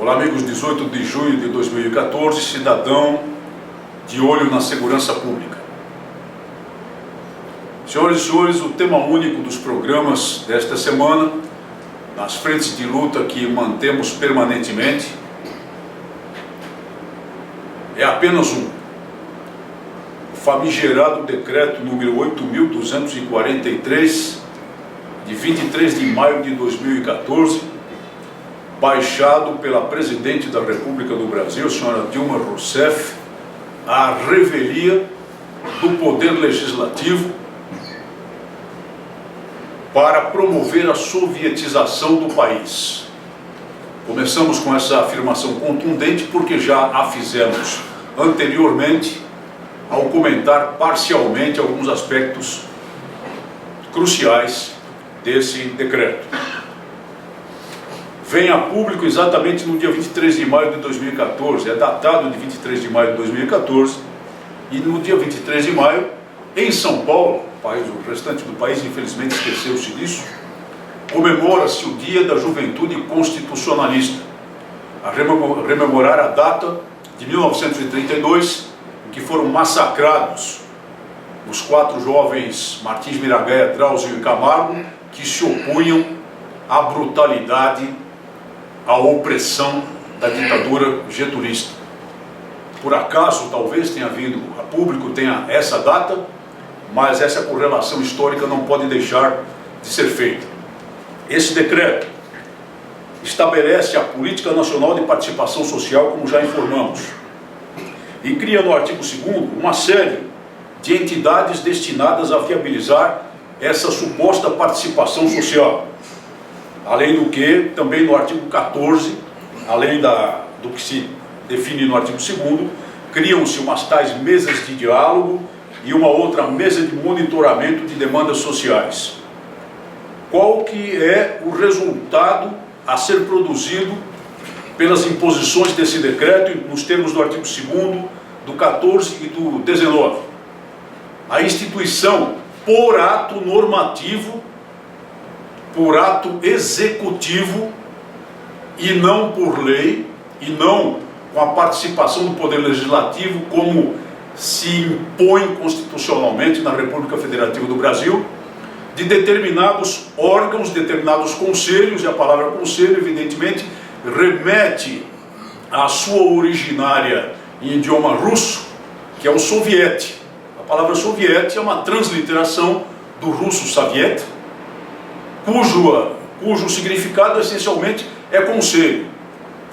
Olá, amigos, 18 de junho de 2014, cidadão de olho na segurança pública. Senhoras e senhores, o tema único dos programas desta semana, nas frentes de luta que mantemos permanentemente, é apenas um: o famigerado decreto número 8.243, de 23 de maio de 2014, baixado pela Presidente da República do Brasil, a senhora Dilma Rousseff, à revelia do Poder Legislativo para promover a sovietização do país. Começamos com essa afirmação contundente porque já a fizemos anteriormente ao comentar parcialmente alguns aspectos cruciais desse decreto. Vem a público exatamente no dia 23 de maio de 2014, é datado de 23 de maio de 2014, e no dia 23 de maio, em São Paulo, o restante do país infelizmente esqueceu-se disso, comemora-se o Dia da Juventude Constitucionalista, a rememorar a data de 1932, em que foram massacrados os 4 jovens Martins Miragaia, Drauzio e Camargo, que se opunham à brutalidade, à opressão da ditadura getulista. Por acaso, talvez tenha vindo a público, tenha essa data, mas essa correlação histórica não pode deixar de ser feita. Esse decreto estabelece a Política Nacional de Participação Social, como já informamos, e cria no artigo 2º uma série de entidades destinadas a viabilizar essa suposta participação social. Além do que, também no artigo 14, além do que se define no artigo 2º, criam-se umas tais mesas de diálogo e uma outra mesa de monitoramento de demandas sociais. Qual que é o resultado a ser produzido pelas imposições desse decreto, nos termos do artigo 2º, do 14 e do 19? A instituição, por ato normativo, por ato executivo, e não por lei, e não com a participação do Poder Legislativo, como se impõe constitucionalmente na República Federativa do Brasil, de determinados órgãos, determinados conselhos, e a palavra conselho, evidentemente, remete à sua originária em idioma russo, que é o soviete. A palavra soviete é uma transliteração do russo soviet, cujo significado essencialmente é conselho,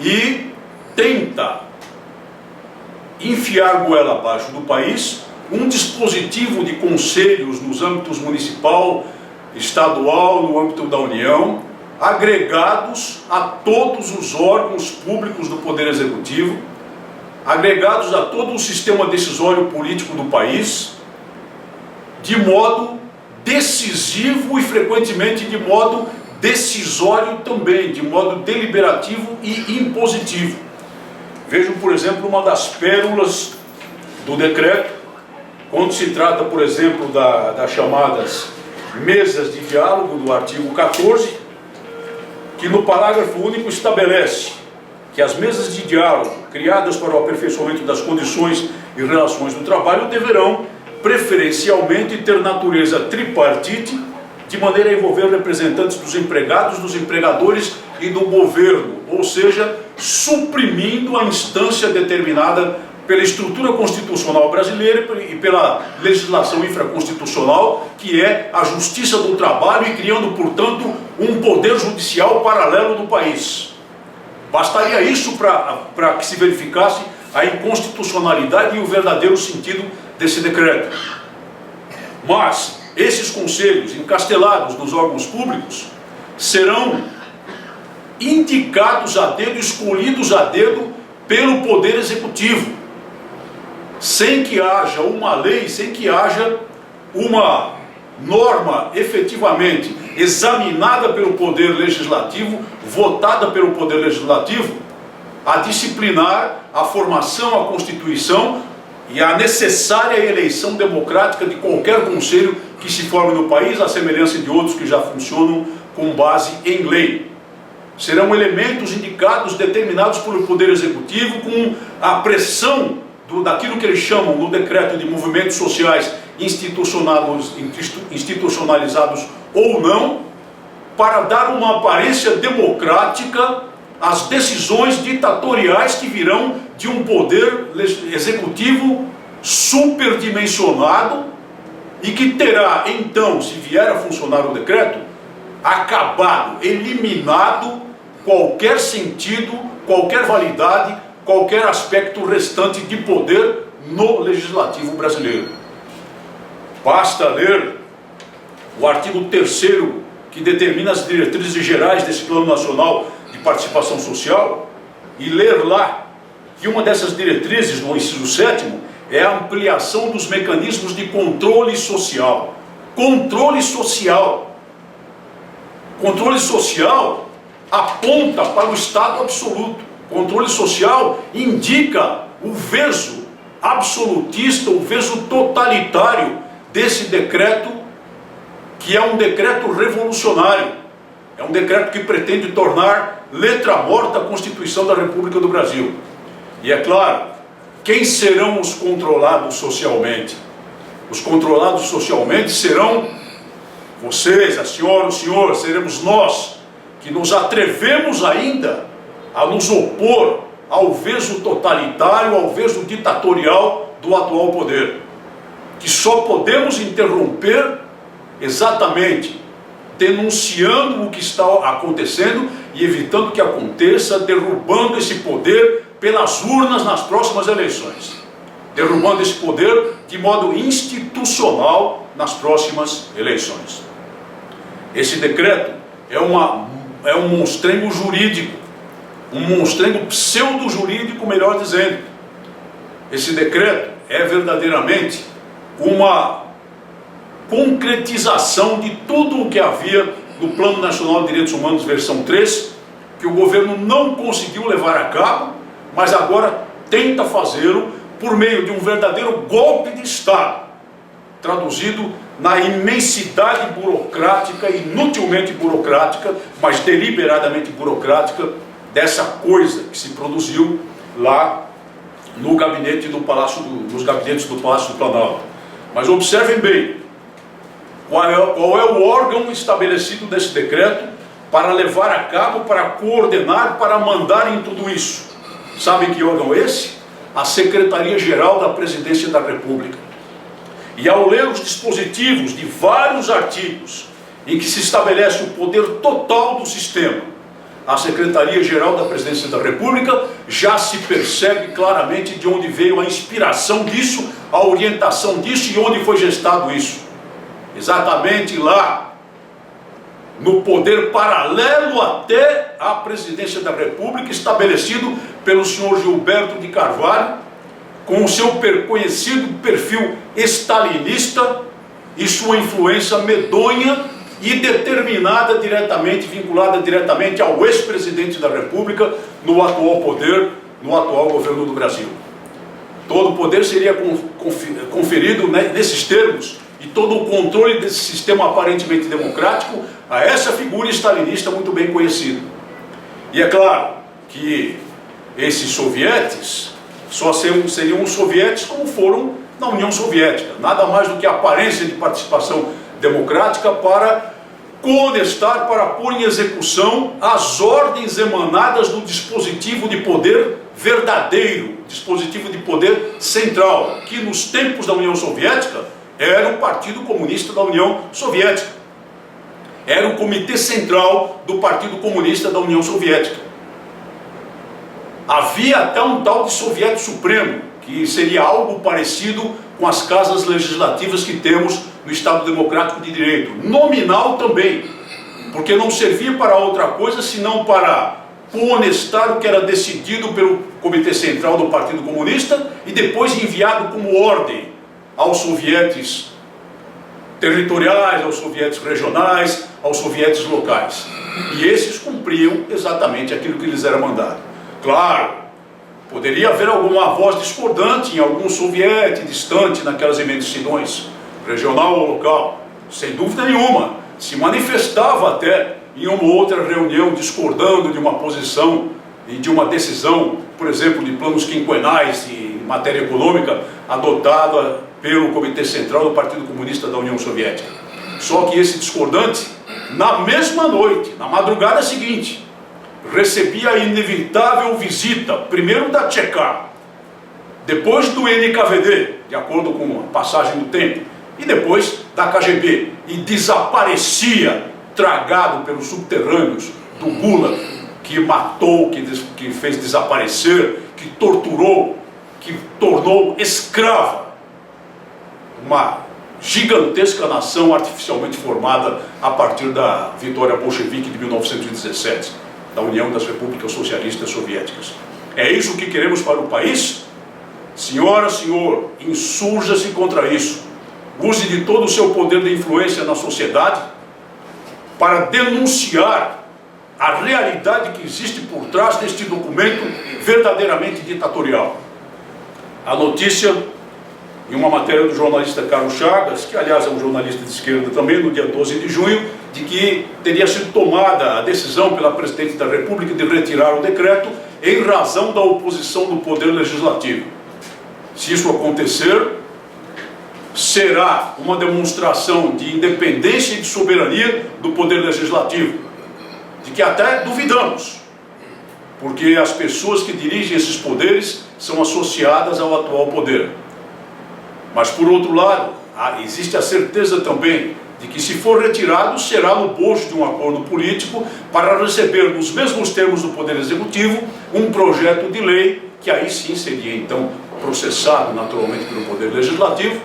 e tenta enfiar goela abaixo do país um dispositivo de conselhos nos âmbitos municipal, estadual, no âmbito da União, agregados a todos os órgãos públicos do Poder Executivo, agregados a todo o sistema decisório político do país, de modo decisivo e frequentemente de modo decisório também, de modo deliberativo e impositivo. Vejam, por exemplo, uma das pérolas do decreto, quando se trata, por exemplo, das chamadas mesas de diálogo do artigo 14, que no parágrafo único estabelece que as mesas de diálogo, criadas para o aperfeiçoamento das condições e relações do trabalho, deverão preferencialmente ter natureza tripartite, de maneira a envolver representantes dos empregados, dos empregadores e do governo, ou seja, suprimindo a instância determinada pela estrutura constitucional brasileira e pela legislação infraconstitucional, que é a Justiça do Trabalho, e criando, portanto, um poder judicial paralelo no país. Bastaria isso para que se verificasse a inconstitucionalidade e o verdadeiro sentido desse decreto. Mas esses conselhos, encastelados nos órgãos públicos, serão indicados a dedo, escolhidos a dedo pelo Poder Executivo, sem que haja uma lei, sem que haja uma norma efetivamente examinada pelo Poder Legislativo, votada pelo Poder Legislativo, a disciplinar a formação, a constituição e a necessária eleição democrática de qualquer conselho que se forme no país, à semelhança de outros que já funcionam com base em lei. serão elementos indicados, determinados pelo Poder Executivo com a pressão daquilo que eles chamam no decreto de movimentos sociais institucionalizados ou não, para dar uma aparência democrática às decisões ditatoriais que virão de um poder executivo superdimensionado e que terá, então, se vier a funcionar o decreto, acabado, eliminado qualquer sentido, qualquer validade, qualquer aspecto restante de poder no legislativo brasileiro. Basta ler o artigo 3º, que determina as diretrizes gerais desse Plano Nacional de Participação Social, e ler lá que uma dessas diretrizes, no inciso 7º, é a ampliação dos mecanismos de controle social. Controle social. Controle social aponta para o Estado absoluto. Controle social indica o veso absolutista, o veso totalitário desse decreto, que é um decreto revolucionário. É um decreto que pretende tornar letra morta a Constituição da República do Brasil. E é claro, quem serão os controlados socialmente? Os controlados socialmente serão vocês, a senhora, o senhor, seremos nós, que nos atrevemos ainda a nos opor ao veso totalitário, ao veso ditatorial do atual poder, que só podemos interromper exatamente denunciando o que está acontecendo e evitando que aconteça, derrubando esse poder pelas urnas nas próximas eleições, derrubando esse poder de modo institucional nas próximas eleições. Esse decreto é um monstrengo jurídico, um monstrengo pseudo-jurídico, melhor dizendo. Esse decreto é verdadeiramente uma concretização de tudo o que havia no Plano Nacional de Direitos Humanos, versão 3, que o governo não conseguiu levar a cabo, mas agora tenta fazê-lo por meio de um verdadeiro golpe de Estado, traduzido na imensidade burocrática, inutilmente burocrática, mas deliberadamente burocrática, dessa coisa que se produziu lá no gabinete do Palácio nos gabinetes do Palácio do Planalto. Mas observem bem, qual é o órgão estabelecido nesse decreto para levar a cabo, para coordenar, para mandar em tudo isso. Sabem que órgão é esse? A Secretaria-Geral da Presidência da República. E ao ler os dispositivos de vários artigos em que se estabelece o poder total do sistema, a Secretaria-Geral da Presidência da República, já se percebe claramente de onde veio a inspiração disso, a orientação disso e onde foi gestado isso. Exatamente lá, no poder paralelo até à Presidência da República, estabelecido pelo senhor Gilberto de Carvalho, com o seu conhecido perfil stalinista e sua influência medonha e determinada diretamente, vinculada diretamente ao ex-presidente da República no atual poder, no atual governo do Brasil. Todo o poder seria conferido nesses termos e todo o controle desse sistema aparentemente democrático a essa figura stalinista muito bem conhecida. E é claro que esses sovietes só seriam os sovietes como foram na União Soviética, nada mais do que a aparência de participação democrática para conestar, para pôr em execução as ordens emanadas do dispositivo de poder verdadeiro, dispositivo de poder central, que nos tempos da União Soviética era o Partido Comunista da União Soviética, era o Comitê Central do Partido Comunista da União Soviética. Havia até um tal de Soviético Supremo, que seria algo parecido com as casas legislativas que temos no Estado Democrático de Direito. Nominal também, porque não servia para outra coisa senão para conestar o que era decidido pelo Comitê Central do Partido Comunista e depois enviado como ordem aos sovietes territoriais, aos sovietes regionais, aos sovietes locais. E esses cumpriam exatamente aquilo que lhes era mandado. Claro, poderia haver alguma voz discordante em algum soviete distante naquelas imensidões, regional ou local, sem dúvida nenhuma, se manifestava até em uma ou outra reunião discordando de uma posição e de uma decisão, por exemplo, de planos quinquenais em matéria econômica adotada pelo Comitê Central do Partido Comunista da União Soviética. Só que esse discordante, na mesma noite, na madrugada seguinte, recebia a inevitável visita, primeiro da Tcheka, depois do NKVD, de acordo com a passagem do tempo, e depois da KGB, e desaparecia, tragado pelos subterrâneos do Gulag, que matou, que fez desaparecer, que torturou, que tornou escrava uma gigantesca nação artificialmente formada a partir da vitória bolchevique de 1917, da União das Repúblicas Socialistas Soviéticas. É isso que queremos para o país? Senhora, senhor, insurja-se contra isso. Use de todo o seu poder de influência na sociedade para denunciar a realidade que existe por trás deste documento verdadeiramente ditatorial. A notícia, em uma matéria do jornalista Carlos Chagas, que aliás é um jornalista de esquerda também, no dia 12 de junho, de que teria sido tomada a decisão pela Presidente da República de retirar o decreto em razão da oposição do Poder Legislativo. Se isso acontecer, será uma demonstração de independência e de soberania do Poder Legislativo, de que até duvidamos, porque as pessoas que dirigem esses poderes são associadas ao atual poder. Mas, por outro lado, existe a certeza também de que, se for retirado, será no bojo de um acordo político para receber, nos mesmos termos do Poder Executivo, um projeto de lei que aí sim seria, então, processado naturalmente pelo Poder Legislativo,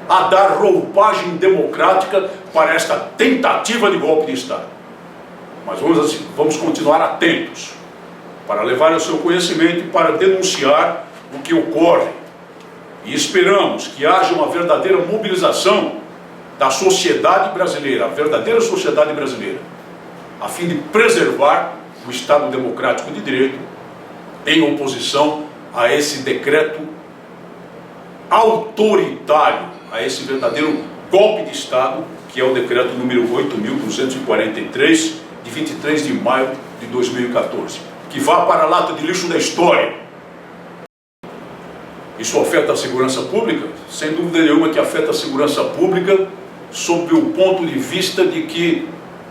a dar roupagem democrática para esta tentativa de golpe de Estado. Mas vamos continuar atentos para levar ao seu conhecimento e para denunciar o que ocorre. E esperamos que haja uma verdadeira mobilização da sociedade brasileira, a verdadeira sociedade brasileira, a fim de preservar o Estado Democrático de Direito em oposição a esse decreto autoritário, a esse verdadeiro golpe de Estado, que é o decreto número 8.243, de 23 de maio de 2014. Que vá para a lata de lixo da história. Isso afeta a segurança pública? Sem dúvida nenhuma que afeta a segurança pública, sob o ponto de vista de que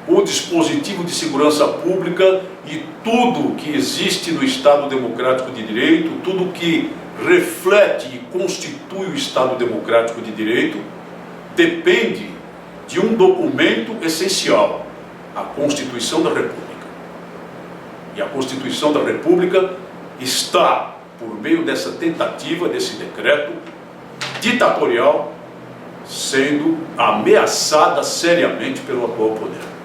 o dispositivo de segurança pública e tudo que existe no Estado Democrático de Direito, tudo que reflete e constitui o Estado Democrático de Direito, depende de um documento essencial, a Constituição da República. E a Constituição da República está, por meio dessa tentativa, desse decreto ditatorial, sendo ameaçada seriamente pelo atual poder.